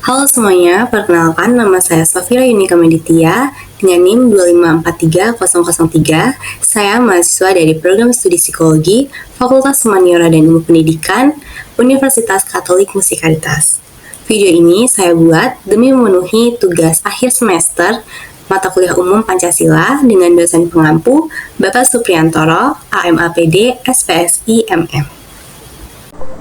Halo semuanya, perkenalkan nama saya Safira Yunika Meditya dengan NIM 2543003. Saya mahasiswa dari Program Studi Psikologi, Fakultas Humaniora dan Ilmu Pendidikan, Universitas Katolik Musikalitas. Video ini saya buat demi memenuhi tugas akhir semester mata kuliah umum Pancasila dengan dosen pengampu Bapak Supriyantoro, AMAPD, SPSI, MM.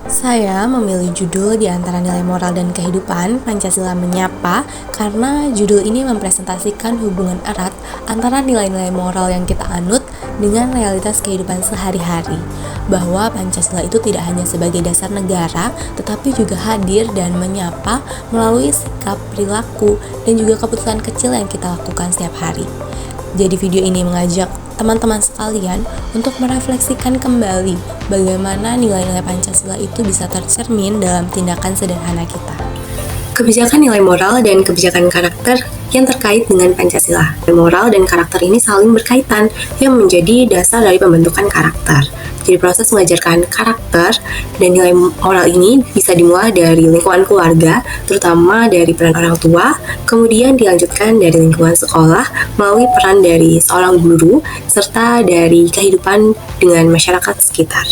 Saya memilih judul di antara nilai moral dan kehidupan Pancasila Menyapa karena judul ini mempresentasikan hubungan erat antara nilai-nilai moral yang kita anut dengan realitas kehidupan sehari-hari, bahwa Pancasila itu tidak hanya sebagai dasar negara tetapi juga hadir dan menyapa melalui sikap, perilaku, dan juga keputusan kecil yang kita lakukan setiap hari. Jadi video ini mengajak teman-teman sekalian untuk merefleksikan kembali bagaimana nilai-nilai Pancasila itu bisa tercermin dalam tindakan sederhana kita. Kebijakan nilai moral dan kebijakan karakter yang terkait dengan Pancasila. Moral dan karakter ini saling berkaitan yang menjadi dasar dari pembentukan karakter. Jadi proses mengajarkan karakter dan nilai moral ini bisa dimulai dari lingkungan keluarga, terutama dari peran orang tua, kemudian dilanjutkan dari lingkungan sekolah melalui peran dari seorang guru, serta dari kehidupan dengan masyarakat sekitar.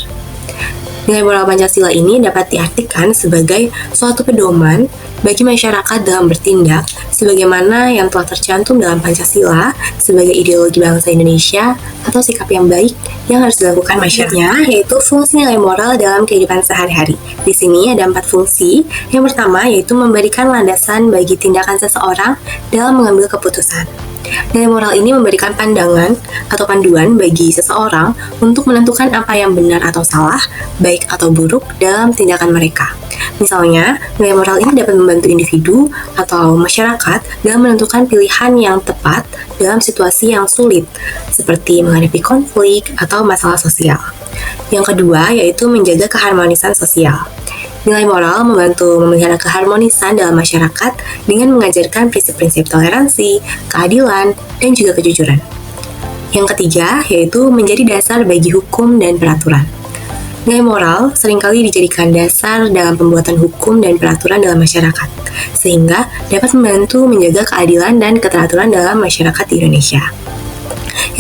Nilai moral Pancasila ini dapat diartikan sebagai suatu pedoman bagi masyarakat dalam bertindak sebagaimana yang telah tercantum dalam Pancasila sebagai ideologi bangsa Indonesia atau sikap yang baik yang harus dilakukan masyarakatnya, yaitu fungsi nilai moral dalam kehidupan sehari-hari. Di sini ada 4 fungsi. Yang pertama yaitu memberikan landasan bagi tindakan seseorang dalam mengambil keputusan. Nilai moral ini memberikan pandangan atau panduan bagi seseorang untuk menentukan apa yang benar atau salah, baik atau buruk dalam tindakan mereka. Misalnya, nilai moral ini dapat membantu individu atau masyarakat dalam menentukan pilihan yang tepat dalam situasi yang sulit, seperti menghadapi konflik atau masalah sosial. Yang kedua yaitu menjaga keharmonisan sosial. Nilai moral membantu memelihara keharmonisan dalam masyarakat dengan mengajarkan prinsip-prinsip toleransi, keadilan, dan juga kejujuran. Yang ketiga yaitu menjadi dasar bagi hukum dan peraturan. Nilai moral seringkali dijadikan dasar dalam pembuatan hukum dan peraturan dalam masyarakat, sehingga dapat membantu menjaga keadilan dan keteraturan dalam masyarakat di Indonesia.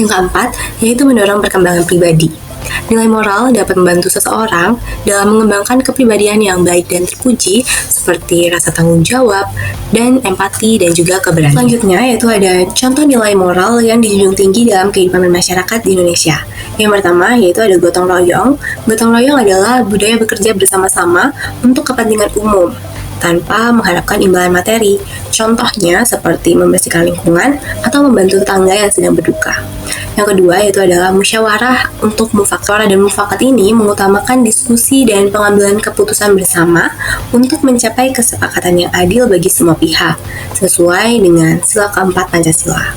Yang keempat yaitu mendorong perkembangan pribadi. Nilai moral dapat membantu seseorang dalam mengembangkan kepribadian yang baik dan terpuji seperti rasa tanggung jawab, dan empati, dan juga keberanian. Selanjutnya yaitu ada contoh nilai moral yang dijunjung tinggi dalam kehidupan masyarakat di Indonesia. Yang pertama yaitu ada gotong royong. Gotong royong adalah budaya bekerja bersama-sama untuk kepentingan umum tanpa mengharapkan imbalan materi. Contohnya seperti membersihkan lingkungan atau membantu tetangga yang sedang berduka. Yang kedua yaitu adalah musyawarah untuk mufakat, dan mufakat ini mengutamakan diskusi dan pengambilan keputusan bersama untuk mencapai kesepakatan yang adil bagi semua pihak sesuai dengan sila keempat Pancasila.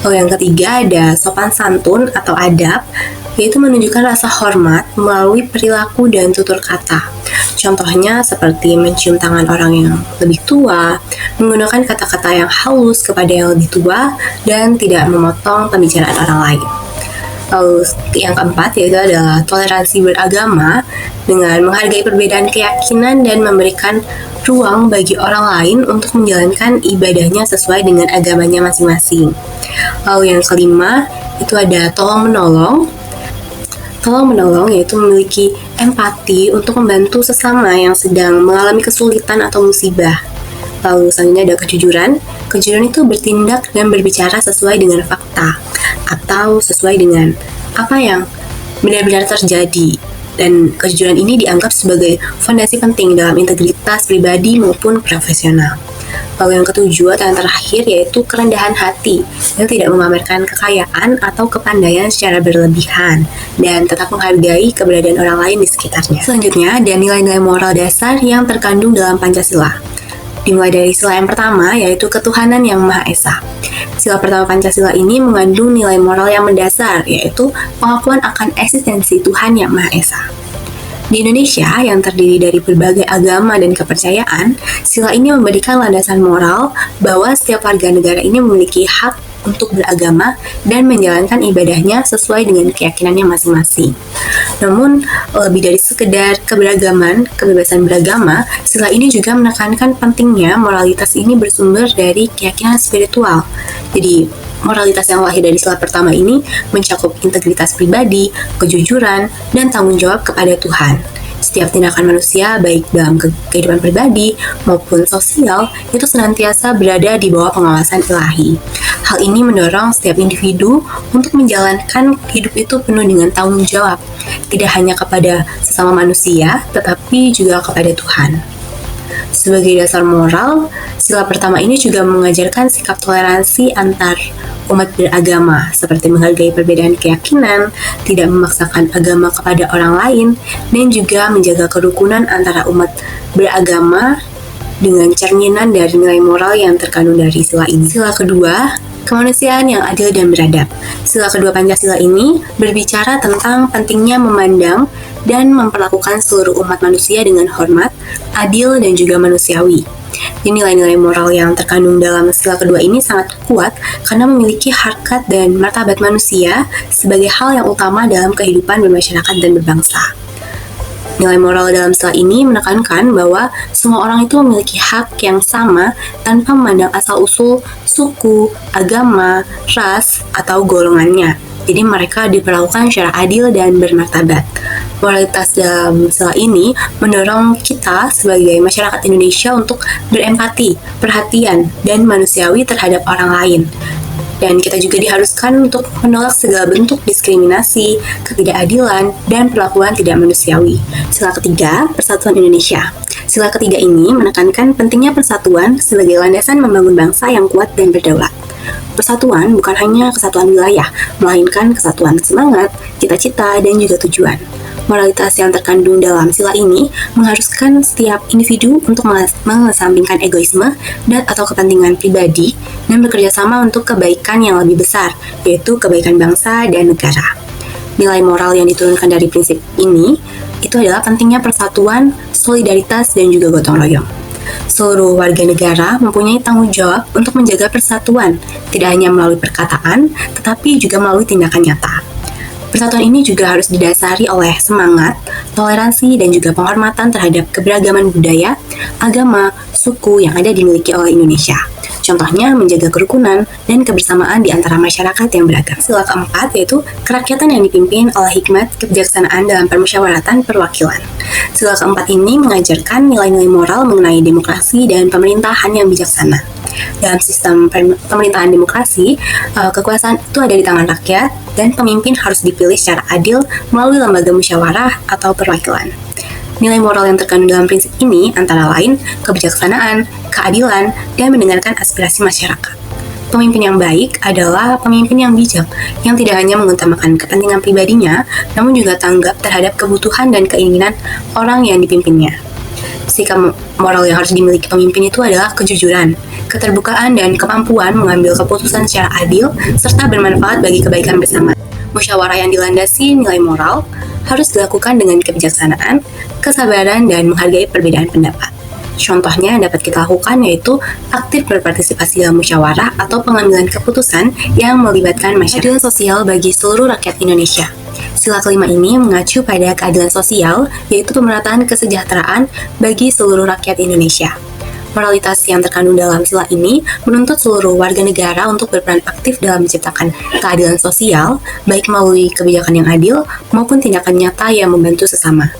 Lalu yang ketiga ada sopan santun atau adab, yaitu menunjukkan rasa hormat melalui perilaku dan tutur kata. Contohnya seperti mencium tangan orang yang lebih tua, menggunakan kata-kata yang halus kepada yang lebih tua, dan tidak memotong pembicaraan orang lain. Lalu yang keempat yaitu adalah toleransi beragama dengan menghargai perbedaan keyakinan dan memberikan ruang bagi orang lain untuk menjalankan ibadahnya sesuai dengan agamanya masing-masing. Lalu yang kelima itu ada tolong menolong. Tolong menolong yaitu memiliki empati untuk membantu sesama yang sedang mengalami kesulitan atau musibah. Lalu selanjutnya ada kejujuran. Kejujuran itu bertindak dan berbicara sesuai dengan fakta atau sesuai dengan apa yang benar-benar terjadi. Dan kejujuran ini dianggap sebagai fondasi penting dalam integritas pribadi maupun profesional. Lalu yang ketujuh atau yang terakhir yaitu kerendahan hati, yang tidak memamerkan kekayaan atau kepandaian secara berlebihan dan tetap menghargai keberadaan orang lain di sekitarnya. Selanjutnya ada nilai-nilai moral dasar yang terkandung dalam Pancasila. Dimulai dari sila yang pertama yaitu ketuhanan yang Maha Esa. Sila pertama Pancasila ini mengandung nilai moral yang mendasar, yaitu pengakuan akan eksistensi Tuhan yang Maha Esa. Di Indonesia yang terdiri dari berbagai agama dan kepercayaan, sila ini memberikan landasan moral bahwa setiap warga negara ini memiliki hak untuk beragama dan menjalankan ibadahnya sesuai dengan keyakinannya masing-masing. Namun, lebih dari sekedar keberagaman, kebebasan beragama, sila ini juga menekankan pentingnya moralitas ini bersumber dari keyakinan spiritual. Jadi, moralitas yang lahir dari sila pertama ini mencakup integritas pribadi, kejujuran, dan tanggung jawab kepada Tuhan. Setiap tindakan manusia, baik dalam kehidupan pribadi maupun sosial, itu senantiasa berada di bawah pengawasan ilahi. Hal ini mendorong setiap individu untuk menjalankan hidup itu penuh dengan tanggung jawab, tidak hanya kepada sesama manusia, tetapi juga kepada Tuhan. Sebagai dasar moral, sila pertama ini juga mengajarkan sikap toleransi antar umat beragama, seperti menghargai perbedaan keyakinan, tidak memaksakan agama kepada orang lain, dan juga menjaga kerukunan antara umat beragama dengan cerminan dari nilai moral yang terkandung dari sila ini. Sila kedua, kemanusiaan yang adil dan beradab. Sila kedua Pancasila ini berbicara tentang pentingnya memandang dan memperlakukan seluruh umat manusia dengan hormat, adil, dan juga manusiawi. Nilai-nilai moral yang terkandung dalam sila kedua ini sangat kuat karena memiliki harkat dan martabat manusia sebagai hal yang utama dalam kehidupan bermasyarakat dan berbangsa. Nilai moral dalam sila ini menekankan bahwa semua orang itu memiliki hak yang sama tanpa memandang asal-usul, suku, agama, ras, atau golongannya. Jadi mereka diperlakukan secara adil dan bermartabat. Moralitas dalam sila ini mendorong kita sebagai masyarakat Indonesia untuk berempati, perhatian, dan manusiawi terhadap orang lain. Dan kita juga diharuskan untuk menolak segala bentuk diskriminasi, ketidakadilan, dan perlakuan tidak manusiawi. Sila ketiga, Persatuan Indonesia. Sila ketiga ini menekankan pentingnya persatuan sebagai landasan membangun bangsa yang kuat dan berdaulat. Persatuan bukan hanya kesatuan wilayah, melainkan kesatuan semangat, cita-cita, dan juga tujuan. Moralitas yang terkandung dalam sila ini mengharuskan setiap individu untuk mengesampingkan egoisme dan atau kepentingan pribadi dan bekerja sama untuk kebaikan yang lebih besar, yaitu kebaikan bangsa dan negara. Nilai moral yang diturunkan dari prinsip ini itu adalah pentingnya persatuan, solidaritas, dan juga gotong royong. Seluruh warga negara mempunyai tanggung jawab untuk menjaga persatuan, tidak hanya melalui perkataan, tetapi juga melalui tindakan nyata. Persatuan ini juga harus didasari oleh semangat, toleransi, dan juga penghormatan terhadap keberagaman budaya, agama, suku yang ada dimiliki oleh Indonesia. Contohnya menjaga kerukunan dan kebersamaan di antara masyarakat yang beragam. Sila keempat yaitu kerakyatan yang dipimpin oleh hikmat kebijaksanaan dalam permusyawaratan perwakilan. Sila keempat ini mengajarkan nilai-nilai moral mengenai demokrasi dan pemerintahan yang bijaksana. Dalam sistem pemerintahan demokrasi, kekuasaan itu ada di tangan rakyat dan pemimpin harus dipilih secara adil melalui lembaga musyawarah atau perwakilan. Nilai moral yang terkandung dalam prinsip ini antara lain kebijaksanaan, keadilan, dan mendengarkan aspirasi masyarakat. Pemimpin yang baik adalah pemimpin yang bijak, yang tidak hanya mengutamakan kepentingan pribadinya, namun juga tanggap terhadap kebutuhan dan keinginan orang yang dipimpinnya. Sikap moral yang harus dimiliki pemimpin itu adalah kejujuran, keterbukaan, dan kemampuan mengambil keputusan secara adil, serta bermanfaat bagi kebaikan bersama. Musyawarah yang dilandasi nilai moral harus dilakukan dengan kebijaksanaan, kesabaran, dan menghargai perbedaan pendapat. Contohnya yang dapat kita lakukan yaitu aktif berpartisipasi dalam musyawarah atau pengambilan keputusan yang melibatkan masyarakat. Keadilan sosial bagi seluruh rakyat Indonesia. Sila kelima ini mengacu pada keadilan sosial, yaitu pemerataan kesejahteraan bagi seluruh rakyat Indonesia. Moralitas yang terkandung dalam sila ini menuntut seluruh warga negara untuk berperan aktif dalam menciptakan keadilan sosial, baik melalui kebijakan yang adil maupun tindakan nyata yang membantu sesama.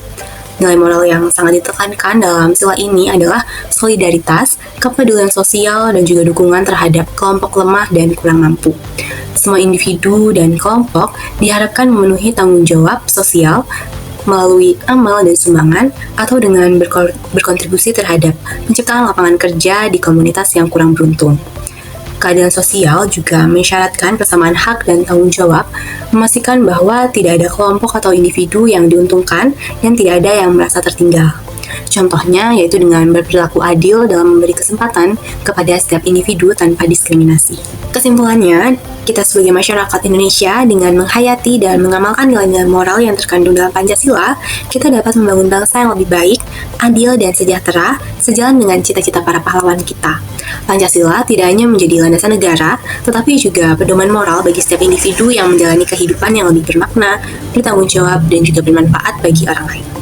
Nilai moral yang sangat ditekankan dalam sila ini adalah solidaritas, kepedulian sosial, dan juga dukungan terhadap kelompok lemah dan kurang mampu. Semua individu dan kelompok diharapkan memenuhi tanggung jawab sosial melalui amal dan sumbangan atau dengan berkontribusi terhadap penciptaan lapangan kerja di komunitas yang kurang beruntung. Keadilan sosial juga mensyaratkan persamaan hak dan tanggung jawab, memastikan bahwa tidak ada kelompok atau individu yang diuntungkan dan tidak ada yang merasa tertinggal. Contohnya yaitu dengan berperilaku adil dalam memberi kesempatan kepada setiap individu tanpa diskriminasi. Kesimpulannya, kita sebagai masyarakat Indonesia dengan menghayati dan mengamalkan nilai-nilai moral yang terkandung dalam Pancasila, kita dapat membangun bangsa yang lebih baik, adil, dan sejahtera sejalan dengan cita-cita para pahlawan kita. Pancasila tidak hanya menjadi landasan negara, tetapi juga pedoman moral bagi setiap individu yang menjalani kehidupan yang lebih bermakna, bertanggung jawab, dan juga bermanfaat bagi orang lain.